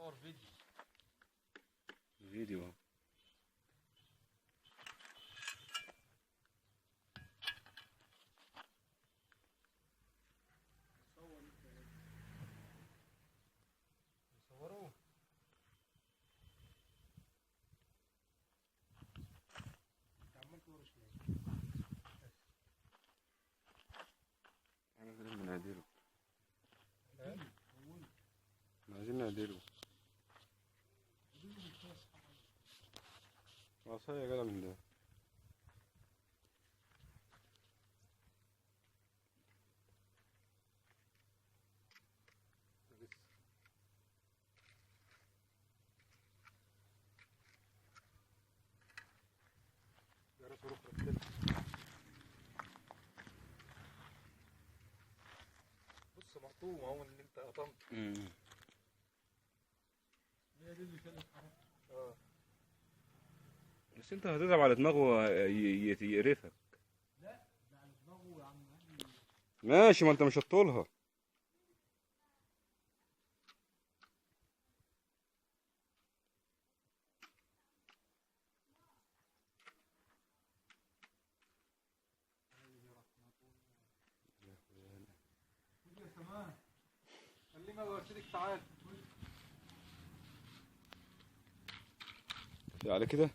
بصور فيديو. فيديو. بيصوروا. انت عمال تورش ليه؟ احنا عايزين نعدله. لا. عايزين نعدله. عصاية يا جدع من ده. بص مقطوم اهو اللي انت قطمت. هي دي اللي كانت حرام. بس انت هتضرب على دماغه يقرفك. لا ده على دماغه يا عم. ماشي، ما انت مش هتطولها. يا سمان خلينا قلت لك تعال على كده.